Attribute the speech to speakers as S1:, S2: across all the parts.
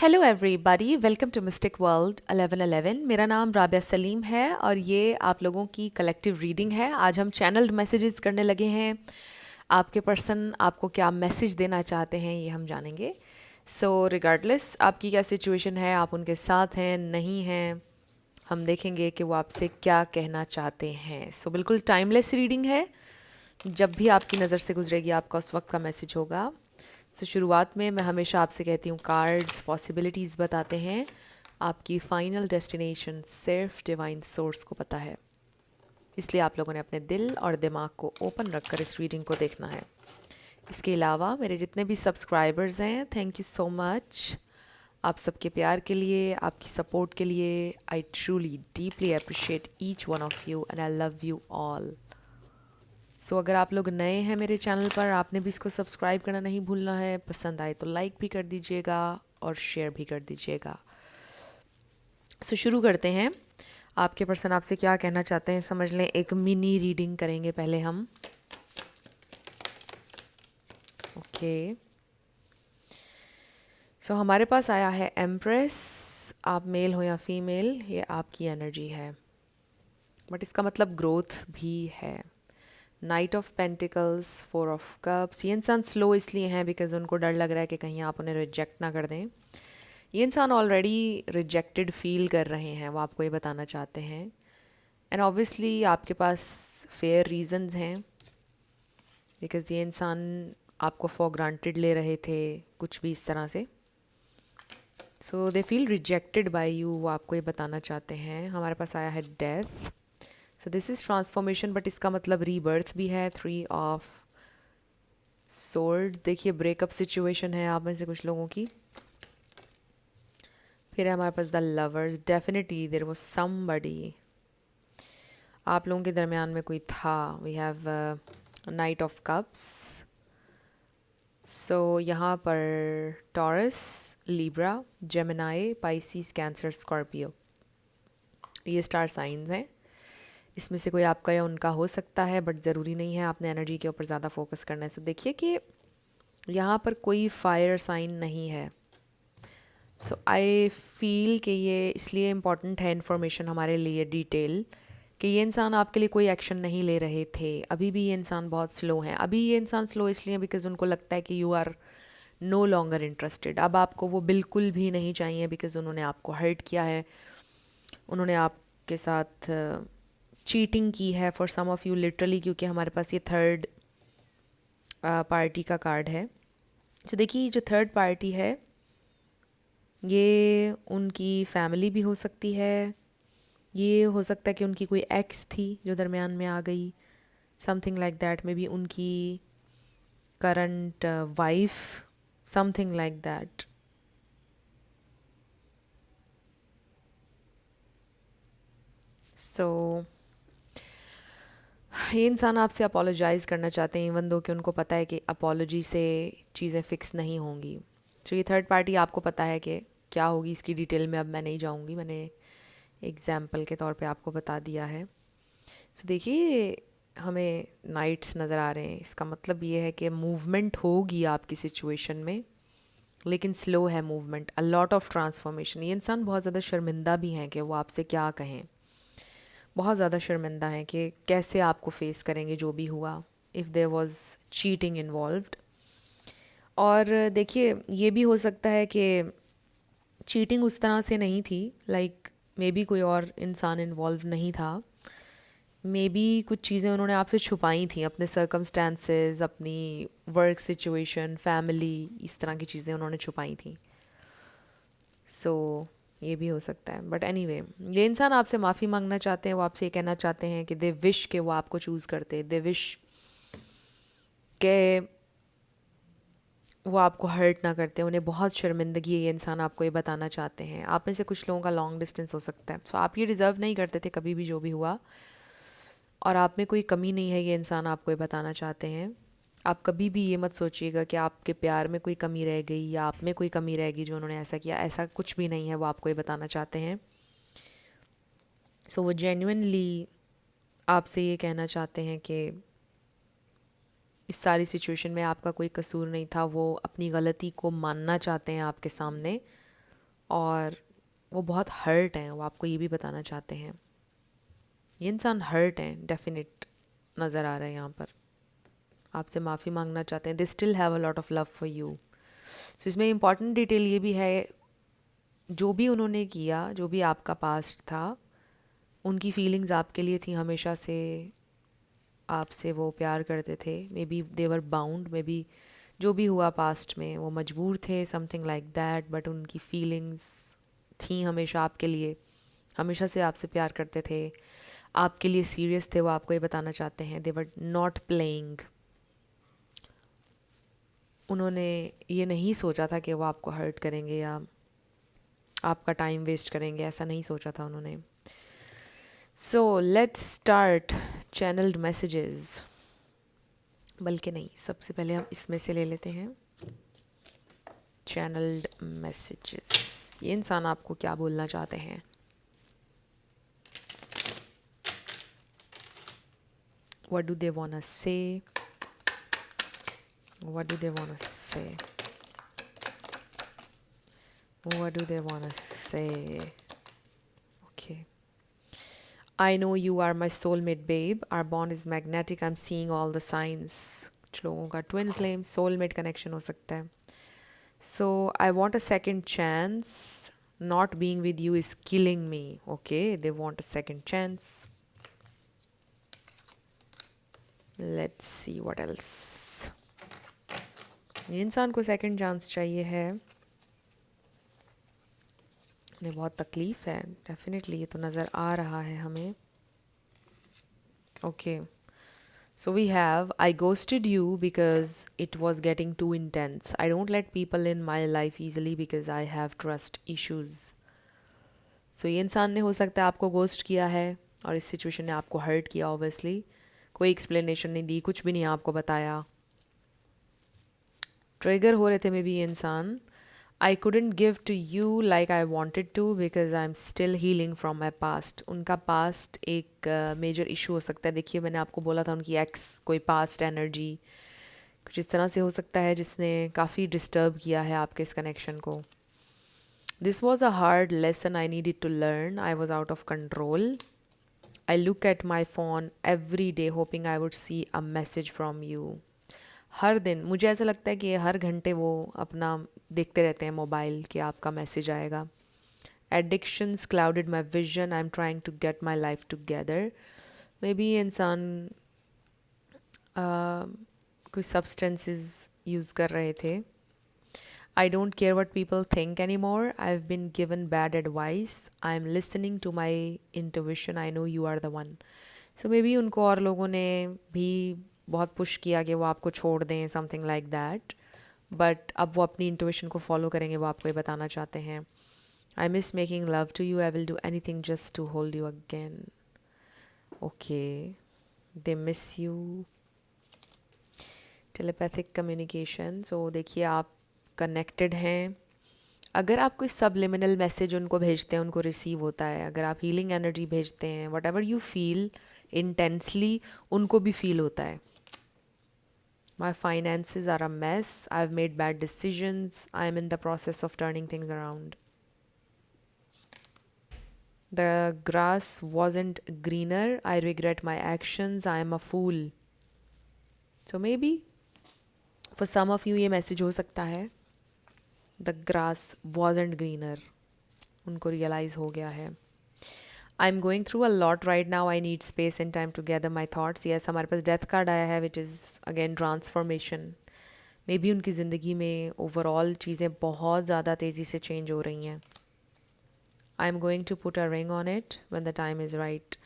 S1: Hello everybody, welcome to Mystic World 1111। मेरा नाम राबिया सलीम है और ये आप लोगों की कलेक्टिव रीडिंग है। आज हम चैनल्ड मैसेजेस करने लगे हैं। आपके पर्सन आपको क्या मैसेज देना चाहते हैं ये हम जानेंगे। सो रिगार्डलेस आपकी क्या सिचुएशन है, आप उनके साथ हैं नहीं हैं, हम देखेंगे कि वो आपसे क्या कहना चाहते हैं। सो बिल्कुल टाइमलेस रीडिंग है। जब भी आपकी नज़र से गुजरेगी आपका उस वक्त का मैसेज होगा। शुरुआत में मैं हमेशा आपसे कहती हूँ, कार्ड्स पॉसिबिलिटीज़ बताते हैं, आपकी फाइनल डेस्टिनेशन सिर्फ डिवाइन सोर्स को पता है। इसलिए आप लोगों ने अपने दिल और दिमाग को ओपन रखकर इस रीडिंग को देखना है। इसके अलावा मेरे जितने भी सब्सक्राइबर्स हैं, थैंक यू सो मच आप सबके प्यार के लिए, आपकी सपोर्ट के लिए। I truly deeply appreciate each one of you and I love you all. So अगर आप लोग नए हैं मेरे चैनल पर, आपने भी इसको सब्सक्राइब करना नहीं भूलना है। पसंद आए तो लाइक भी कर दीजिएगा और शेयर भी कर दीजिएगा। शुरू करते हैं। आपके पर्सन आपसे क्या कहना चाहते हैं समझ लें। एक मिनी रीडिंग करेंगे पहले हम। ओके, हमारे पास आया है एम्प्रेस। आप मेल हो या फीमेल, ये आपकी एनर्जी है, बट इसका मतलब ग्रोथ भी है। Night of pentacles, 4 of cups. ये इंसान स्लो इसलिए हैं बिकॉज उनको डर लग रहा है कि कहीं आप उन्हें रिजेक्ट ना कर दें। ये इंसान ऑलरेडी रिजेक्टेड फील कर रहे हैं, वो आपको ये बताना चाहते हैं। एंड ऑब्वियसली आपके पास फेयर रीजंस हैं बिकॉज ये इंसान आपको फॉर ग्रांटेड ले रहे थे, कुछ भी इस तरह से। So they feel rejected by you, वो आपको ये बताना चाहते हैं। हमारे पास आया है death. So this is transformation, but इसका मतलब रीबर्थ भी है। 3 ऑफ सोर्ड्स, देखिए ब्रेकअप सिचुएशन है आप में से कुछ लोगों की। फिर है हमारे पास the lovers. Definitely there was somebody, आप लोगों के दरमियान में कोई था। We have knight of cups. So यहाँ पर Taurus, Libra, Gemini, Pisces, Cancer, Scorpio, ये स्टार साइंस हैं। इसमें से कोई आपका या उनका हो सकता है, बट ज़रूरी नहीं है। आपने एनर्जी के ऊपर ज़्यादा फोकस करना है। सो देखिए कि यहाँ पर कोई फायर साइन नहीं है। सो आई फील कि ये इसलिए इम्पॉर्टेंट है इन्फॉर्मेशन हमारे लिए, डिटेल, कि ये इंसान आपके लिए कोई एक्शन नहीं ले रहे थे। अभी भी ये इंसान बहुत स्लो हैं। अभी ये इंसान स्लो इसलिए बिकॉज उनको लगता है कि you are no longer interested. अब आपको वो बिल्कुल भी नहीं चाहिए बिकॉज उन्होंने आपको हर्ट किया है, उन्होंने आपके साथ चीटिंग की है for some of you literally, क्योंकि हमारे पास ये थर्ड पार्टी का कार्ड है। तो देखिए जो थर्ड पार्टी है ये उनकी फैमिली भी हो सकती है। ये हो सकता है कि उनकी कोई एक्स थी जो दरमियान में आ गई, something like that. Maybe उनकी current wife, something like that. So ये इंसान आपसे अपोलोजाइज़ करना चाहते हैं, इवन दो कि उनको पता है कि अपोलॉजी से चीज़ें फ़िक्स नहीं होंगी। तो ये थर्ड पार्टी आपको पता है कि क्या होगी, इसकी डिटेल में अब मैं नहीं जाऊंगी, मैंने एग्जाम्पल के तौर पे आपको बता दिया है। सो देखिए हमें नाइट्स नज़र आ रहे हैं, इसका मतलब ये है कि मूवमेंट होगी आपकी सिचुएशन में, लेकिन स्लो है movement. A lot of transformation. ये इंसान बहुत ज़्यादा शर्मिंदा भी हैं कि वो आपसे क्या कहें, बहुत ज़्यादा शर्मिंदा हैं कि कैसे आपको फेस करेंगे जो भी हुआ, if there was cheating involved. और देखिए ये भी हो सकता है कि चीटिंग उस तरह से नहीं थी, लाइक मे बी कोई और इंसान इन्वॉल्व नहीं था। मे बी कुछ चीज़ें उन्होंने आपसे छुपाई थी, अपने सर्कमस्टेंसेस, अपनी वर्क सिचुएशन, फैमिली, इस तरह की चीज़ें उन्होंने छुपाई थी। सो ये भी हो सकता है। बट एनीवे ये इंसान आपसे माफ़ी मांगना चाहते हैं। वो आपसे ये कहना चाहते हैं कि दे विश के वो आपको चूज़ करते, दे विश के वो आपको हर्ट ना करते, उन्हें बहुत शर्मिंदगी है। ये इंसान आपको ये बताना चाहते हैं। आप में से कुछ लोगों का लॉन्ग डिस्टेंस हो सकता है। सो आप ये डिज़र्व नहीं करते थे कभी भी जो भी हुआ, और आप में कोई कमी नहीं है, ये इंसान आपको ये बताना चाहते हैं। आप कभी भी ये मत सोचिएगा कि आपके प्यार में कोई कमी रह गई या आप में कोई कमी रहेगी जो उन्होंने ऐसा किया, ऐसा कुछ भी नहीं है। वो आपको ये बताना चाहते हैं। सो वो जेन्युइनली आपसे ये कहना चाहते हैं कि इस सारी सिचुएशन में आपका कोई कसूर नहीं था। वो अपनी गलती को मानना चाहते हैं आपके सामने, और वो बहुत हर्ट हैं, वो आपको ये भी बताना चाहते हैं। ये इंसान हर्ट हैं, डेफिनेट नज़र आ रहा है यहाँ पर। आपसे माफ़ी मांगना चाहते हैं। They still have a lot of love for you. So इसमें इम्पॉर्टेंट डिटेल ये भी है, जो भी उन्होंने किया, जो भी आपका पास्ट था, उनकी फीलिंग्स आपके लिए थी हमेशा से। आपसे वो प्यार करते थे। May be they were bound, may be जो भी हुआ पास्ट में वो मजबूर थे, समथिंग लाइक दैट, बट उनकी फीलिंग्स थी हमेशा आपके लिए। हमेशा से आपसे प्यार करते थे, आपके लिए सीरियस थे। वो आपको ये बताना चाहते हैं, दे वर नॉट प्लेइंग। उन्होंने ये नहीं सोचा था कि वो आपको हर्ट करेंगे या आपका टाइम वेस्ट करेंगे, ऐसा नहीं सोचा था उन्होंने। So let's start channelled messages. बल्कि नहीं, सबसे पहले हम इसमें से ले लेते हैं चैनल्ड मैसेजेस। ये इंसान आपको क्या बोलना चाहते हैं? What do they wanna say? What do they wanna say? What do they wanna say? Okay. I know you are my soulmate, babe. Our bond is magnetic. I'm seeing all the signs. कुछ लोगों का twin flame soulmate connection हो सकता है. So I want a second chance. Not being with you is killing me. Okay, they want a second chance. Let's see what else. ये इंसान को second chance चाहिए है, उन्हें बहुत तकलीफ़ है, डेफिनेटली ये तो नज़र आ रहा है हमें। Okay, so we have, I ghosted you because it was getting too intense. I don't let people in my life easily because I have trust issues. So ये इंसान ने हो सकता है आपको गोस्ट किया है और इस सिचुएशन ने आपको हर्ट किया। ऑब्वियसली कोई एक्सप्लेनेशन नहीं दी, कुछ भी नहीं आपको बताया। ट्रिगर हो रहे थे मे बी ये इंसान। I couldn't give to you like I wanted to because I'm still healing from my past. उनका past एक मेजर इशू हो सकता है। देखिए मैंने आपको बोला था उनकी एक्स कोई पास्ट एनर्जी कुछ इस तरह से हो सकता है जिसने काफ़ी डिस्टर्ब किया है आपके इस कनेक्शन को। This was a hard lesson I needed to learn. I was out of control. I look at my phone every day hoping I would see a message from you. हर दिन मुझे ऐसा लगता है कि हर घंटे वो अपना देखते रहते हैं मोबाइल कि आपका मैसेज आएगा। Addictions clouded my vision, I am trying to get my life together. Maybe ये इंसान कोई सब्सटेंसेस यूज़ कर रहे थे। I don't care what people think any more, I have been given bad advice, I am listening to my intuition, I know you are the one. So maybe उनको और लोगों ने भी बहुत push किया कि वो आपको छोड़ दें, समथिंग लाइक दैट, बट अब वो अपनी इंट्यूशन को फॉलो करेंगे। वो आपको ये बताना चाहते हैं, I miss making love to you, I will do anything just to hold you again. Okay, they miss you. Telepathic communication. So देखिए आप कनेक्टेड हैं। अगर आप कोई सबलिमिनल मैसेज उनको भेजते हैं उनको रिसीव होता है। अगर आप हीलिंग एनर्जी भेजते हैं, what ever you feel intensely उनको भी फील होता है। My finances are a mess. I've made bad decisions. I am in the process of turning things around. The grass wasn't greener. I regret my actions. I am a fool. So maybe for some of you ये message हो सकता है, the grass wasn't greener. उनको realize हो गया है। I'm going through a lot right now. I need space and time to gather my thoughts. Yes, हमारे पास death card आया है which is again transformation. May be उनकी ज़िंदगी में ओवरऑल चीज़ें बहुत ज़्यादा तेज़ी से चेंज हो रही हैं। I am going to put a ring on it when the time is right.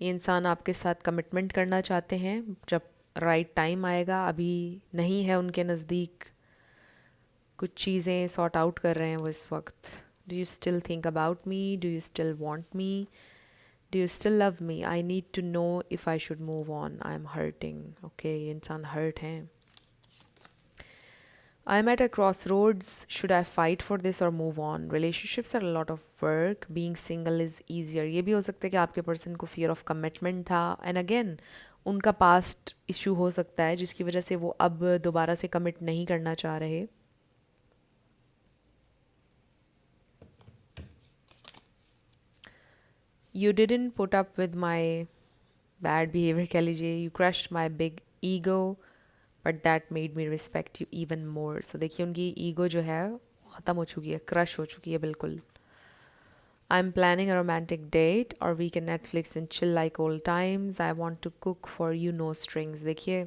S1: ये इंसान आपके साथ कमिटमेंट करना चाहते हैं जब राइट टाइम आएगा। अभी नहीं है उनके नज़दीक, कुछ चीज़ें सॉर्ट आउट कर रहे हैं वो इस वक्त। Do you still think about me? Do you still want me? Do you still love me? I need to know if I should move on, I am hurting. Okay, ये इंसान hurt हैं। I'm at a crossroads. Should I fight for this or move on? Relationships are a lot of work. Being single is easier. ये भी हो सकता है कि आपके पर्सन को fear of commitment था, and again उनका past issue हो सकता है जिसकी वजह से वो अब दोबारा से commit नहीं करना चाह रहे। You didn't put up with my bad behavior कह लीजिए. You crushed my big ego, but that made me respect you even more. So देखिए उनकी ईगो जो है ख़त्म हो चुकी है, क्रश हो चुकी है बिल्कुल. I'm planning a romantic date or we can Netflix and chill like old times. I want to cook for you, no strings. देखिए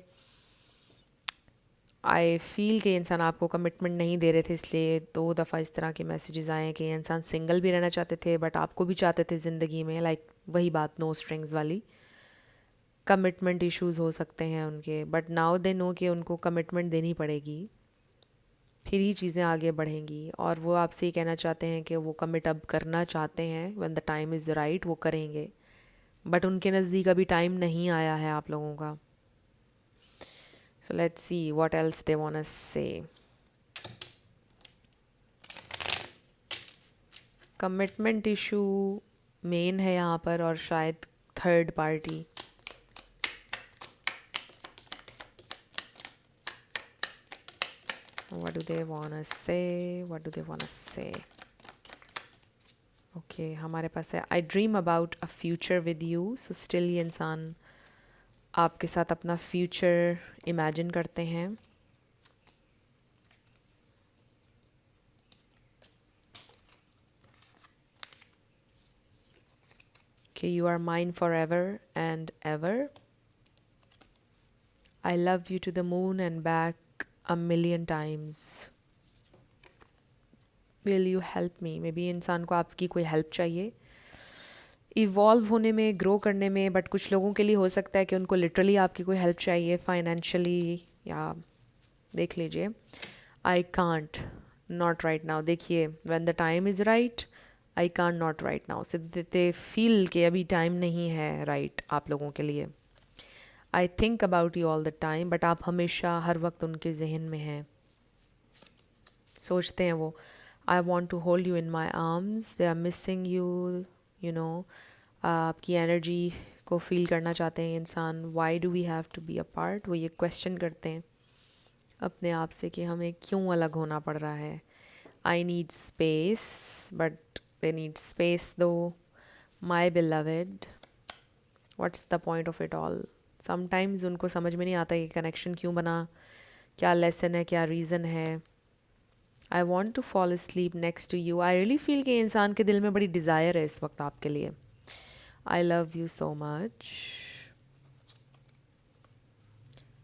S1: आई फील कि इंसान आपको कमिटमेंट नहीं दे रहे थे, इसलिए 2 दफ़ा इस तरह के मैसेजेस आए कि इंसान सिंगल भी रहना चाहते थे बट आपको भी चाहते थे ज़िंदगी में. लाइक वही बात नो स्ट्रिंग्स वाली. कमिटमेंट इश्यूज हो सकते हैं उनके, बट नाउ दे नो कि उनको कमिटमेंट देनी पड़ेगी, फिर ही चीज़ें आगे बढ़ेंगी. और वो आपसे ये कहना चाहते हैं कि वो कमिट अब करना चाहते हैं. When the time is right वो करेंगे, बट उनके नज़दीक अभी टाइम नहीं आया है आप लोगों का. So let's see what else they want us से. कमिटमेंट इशू मेन है यहाँ पर, और शायद third party. What do they wanna say? What do they wanna say? Okay, हमारे पास है I dream about a future with you. So still ये इंसान आपके साथ अपना फ्यूचर इमेजिन करते हैं. Okay, you are mine forever and ever. I love you to the moon and back a million times. Will you help me? May be इंसान को आपकी कोई हेल्प चाहिए इवॉल्व होने में, ग्रो करने में, बट कुछ लोगों के लिए हो सकता है कि उनको लिटरली आपकी कोई हेल्प चाहिए फाइनेंशियली, या देख लीजिए I can't not right now. देखिए when the time is right I can't not right now से दे फील कि अभी टाइम नहीं है राइट आप लोगों के लिए. I think about you all the time, but आप हमेशा हर वक्त उनके जहन में हैं, सोचते हैं वो. I want to hold you in my arms, they are missing you, you know. आपकी एनर्जी को फील करना चाहते हैं इंसान. Why do we have to be a part, वो ये क्वेश्चन करते हैं अपने आप से कि हमें क्यों अलग होना पड़ रहा है. I need space, but they need space दो. My beloved, what's the point of it all. Sometimes उनको समझ में नहीं आता कि कनेक्शन क्यों बना, क्या लेसन है, क्या रीज़न है. I want to fall sleep next to you. I really feel कि इंसान के दिल में बड़ी डिज़ायर है इस वक्त आपके लिए. I love you so much.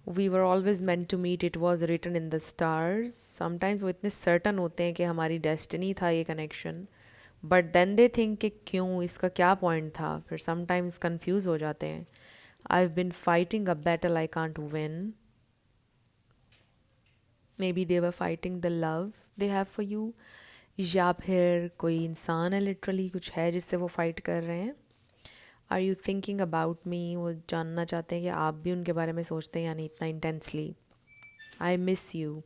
S1: We were always meant to meet, it was written in the stars. Sometimes वो इतने सर्टन होते हैं कि हमारी डेस्टिनी था ये connection, but then they think कि क्यों, इसका क्या पॉइंट था. फिर समटाइम्स कन्फ्यूज़ हो जाते हैं. आई have bin fighting a battle I can't win. May be they were fighting the love they have for you, या फिर कोई इंसान है लिटरली, कुछ है जिससे वो फाइट कर रहे हैं. Are you thinking about me, वो जानना चाहते हैं कि आप भी उनके बारे में सोचते हैं, यानी इतना intensely. I miss you.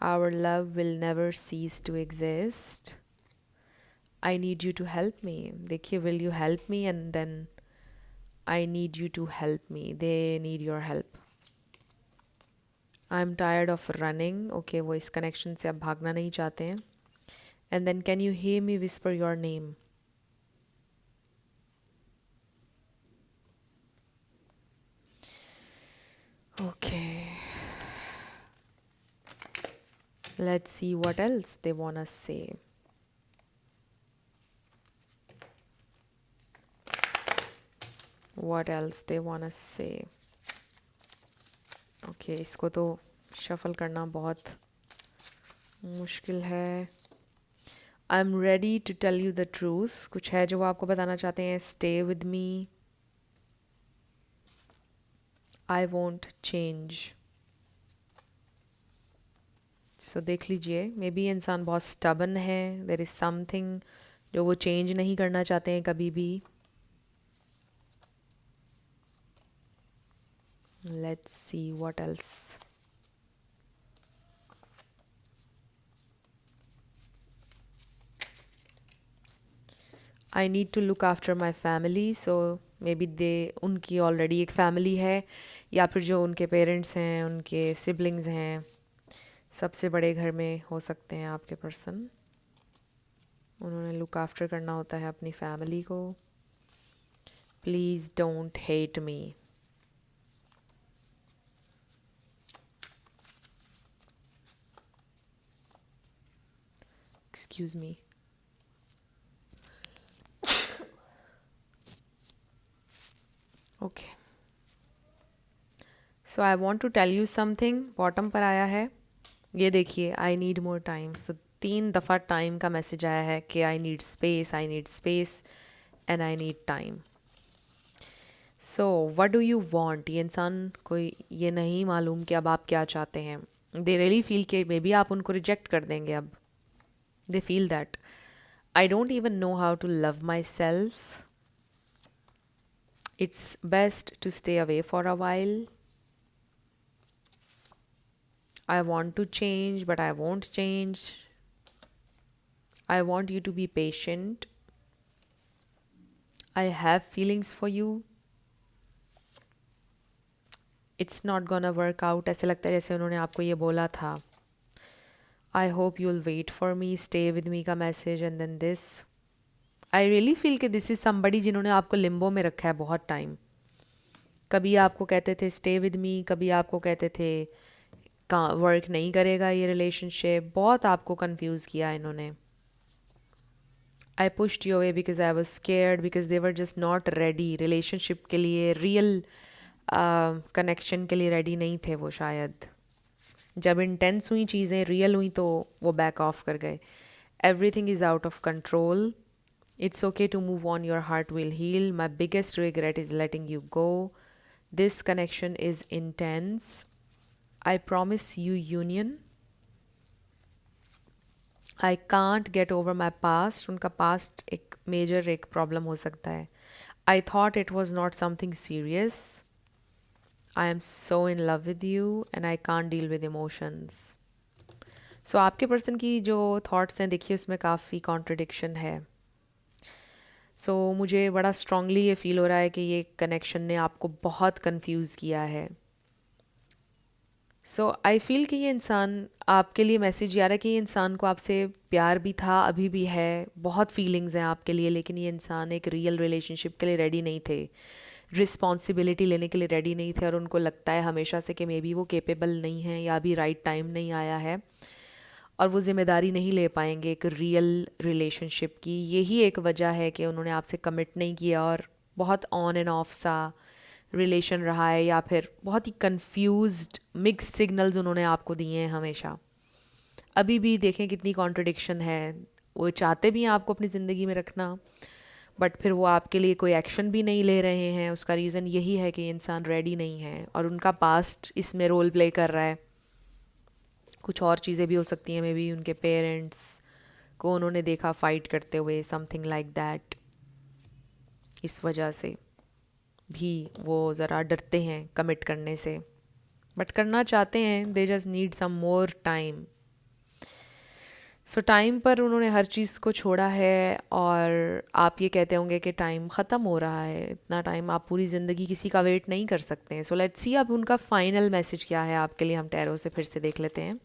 S1: Our love will never cease to exist. I need you to help me. देखिए will you help me, and then I need you to help me. They need your help. I am tired of running. Okay, वो इस connection से अब भागना नहीं चाहते हैं. And then can you hear me whisper your name. Okay, let's see what else they want to say. What else they want to say. Okay, इसको तो शफल करना बहुत मुश्किल है. I'm ready to tell you the truth. कुछ है जो वो आपको बताना चाहते हैं. Stay with me. I won't change. So देख लीजिए, मे बी इंसान बहुत स्टबन है. देर इज़ समथिंग जो वो चेंज नहीं करना चाहते हैं कभी भी. Let's see what else. I need to look after my family. So maybe they, उनकी ऑलरेडी एक फैमिली है, या फिर जो उनके पेरेंट्स हैं, उनके सिबलिंग्स हैं, सबसे बड़े घर में हो सकते हैं आपके पर्सन. उन्होंने लुक आफ्टर करना होता है अपनी फैमिली को. Please don't hate me. Excuse me. Okay, so I want to tell you something. Bottom पर आया है, ये देखिए, आई नीड मोर टाइम. सो 3 दफ़ा टाइम का मैसेज आया है कि आई need space and I need time. So what do you want. ये इंसान को ये नहीं मालूम कि अब आप क्या चाहते हैं. दे रियली फील कि मे बी आप उनको रिजेक्ट कर देंगे. अब they feel that I don't even know how to love myself. It's best to stay away for a while. I want to change, but I won't change. I want you to be patient. I have feelings for you. It's not gonna work out. ऐसे लगता है जैसे उन्होंने आपको ये बोला था. I hope you'll wait for me. Stay with me का message and then this. I really feel कि this is somebody जिन्होंने आपको लिम्बो में रखा है बहुत टाइम. कभी आपको कहते थे stay with me, कभी आपको कहते थे वर्क नहीं करेगा ये रिलेशनशिप. बहुत आपको कंफ्यूज किया इन्होंने. I pushed you away because I was scared, because they were just not ready. Relationship के लिए, रियल कनेक्शन के लिए रेडी नहीं थे वो शायद. जब इंटेंस हुई चीज़ें, रियल हुई, तो वो बैक ऑफ कर गए. Everything is out of control. It's okay to move on. Your heart will heal. My biggest regret is letting you go. This connection is intense. I promise you union. I can't get over my past. उनका past एक major एक problem हो सकता है. I thought it was not something serious. I am so in love with you and I can't deal with emotions. So आपके person की जो thoughts हैं, देखिए उसमें काफ़ी contradiction है. So मुझे बड़ा strongly ये feel हो रहा है कि ये connection ने आपको बहुत confuse किया है. सो आई फील कि ये इंसान आपके लिए मैसेज आ रहा है कि ये इंसान को आपसे प्यार भी था, अभी भी है, बहुत फीलिंग्स हैं आपके लिए, लेकिन ये इंसान एक रियल रिलेशनशिप के लिए रेडी नहीं थे, रिस्पॉन्सिबिलिटी लेने के लिए रेडी नहीं थे. और उनको लगता है हमेशा से कि मे बी वो केपेबल नहीं है या अभी राइट टाइम नहीं आया है और वो ज़िम्मेदारी नहीं ले पाएंगे एक रियल रिलेशनशिप की. यही एक वजह है कि उन्होंने आपसे कमिट नहीं किया और बहुत ऑन एंड ऑफ सा रिलेशन रहा है, या फिर बहुत ही कंफ्यूज्ड मिक्स्ड सिग्नल्स उन्होंने आपको दिए हैं हमेशा. अभी भी देखें कितनी कॉन्ट्रडिक्शन है. वो चाहते भी हैं आपको अपनी ज़िंदगी में रखना, बट फिर वो आपके लिए कोई एक्शन भी नहीं ले रहे हैं. उसका रीज़न यही है कि इंसान रेडी नहीं है और उनका पास्ट इसमें रोल प्ले कर रहा है. कुछ और चीज़ें भी हो सकती हैं. मे बी उनके पेरेंट्स को उन्होंने देखा फ़ाइट करते हुए, समथिंग लाइक दैट. इस वजह से भी वो ज़रा डरते हैं कमिट करने से, बट करना चाहते हैं. They just need some more time. So time पर उन्होंने हर चीज़ को छोड़ा है और आप ये कहते होंगे कि टाइम ख़त्म हो रहा है. इतना टाइम आप पूरी ज़िंदगी किसी का वेट नहीं कर सकते हैं. सो लेट्स सी अब उनका फ़ाइनल मैसेज क्या है आपके लिए. हम टैरो से फिर से देख लेते हैं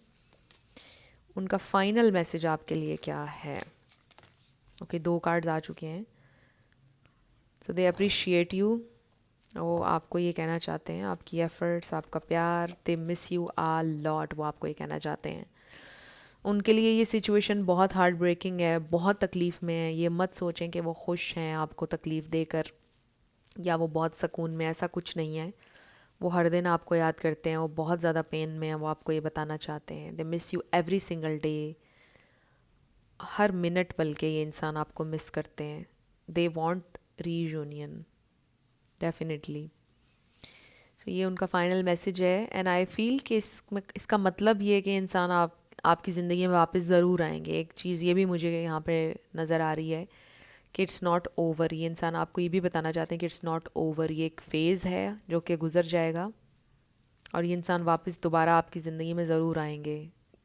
S1: उनका फ़ाइनल मैसेज आपके लिए क्या है. ओके, 2 कार्ड्स आ चुके हैं. सो दे अप्रिशिएट यू. वो आपको ये कहना चाहते हैं, आपकी एफ़र्ट्स, आपका प्यार. They miss you a lot. वो आपको ये कहना चाहते हैं. उनके लिए ये सिचुएशन बहुत हार्ट ब्रेकिंग है, बहुत तकलीफ़ में है. ये मत सोचें कि वो खुश हैं आपको तकलीफ़ देकर, या वो बहुत सुकून में. ऐसा कुछ नहीं है. वो हर दिन आपको याद करते हैं. वो बहुत ज़्यादा पेन में है. वो आपको ये बताना चाहते हैं. They miss you every single day. हर मिनट बल्कि ये इंसान आपको मिस करते हैं. They want reunion definitely. So ये उनका फ़ाइनल मैसेज है. एंड आई फील कि इसका मतलब ये है कि इंसान आपकी ज़िंदगी में वापस ज़रूर आएंगे. एक चीज़ ये भी मुझे यहाँ पे नज़र आ रही है कि इट्स नॉट ओवर. ये इंसान आपको ये भी बताना चाहते हैं कि इट्स नॉट ओवर. ये एक फ़ेज़ है जो कि गुज़र जाएगा और ये इंसान वापस दोबारा आपकी ज़िंदगी में ज़रूर आएंगे.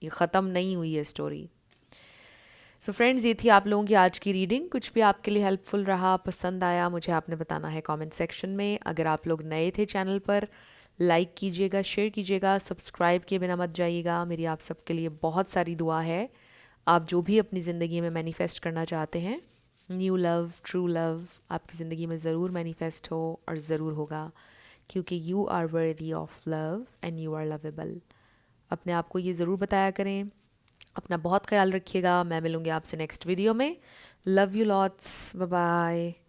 S1: ये ख़त्म नहीं हुई है स्टोरी. सो फ्रेंड्स, ये थी आप लोगों की आज की रीडिंग. कुछ भी आपके लिए हेल्पफुल रहा, पसंद आया, मुझे आपने बताना है कमेंट सेक्शन में. अगर आप लोग नए थे चैनल पर, लाइक कीजिएगा, शेयर कीजिएगा, सब्सक्राइब किए बिना मत जाइएगा. मेरी आप सबके लिए बहुत सारी दुआ है. आप जो भी अपनी ज़िंदगी में मैनिफेस्ट करना चाहते हैं, न्यू लव, ट्रू लव आपकी ज़िंदगी में ज़रूर मैनिफेस्ट हो और ज़रूर होगा, क्योंकि you are worthy of love and you are lovable. अपने आप को ये ज़रूर बताया करें। अपना बहुत ख्याल रखिएगा। मैं मिलूँगी आपसे नेक्स्ट वीडियो में। Love you lots, bye bye.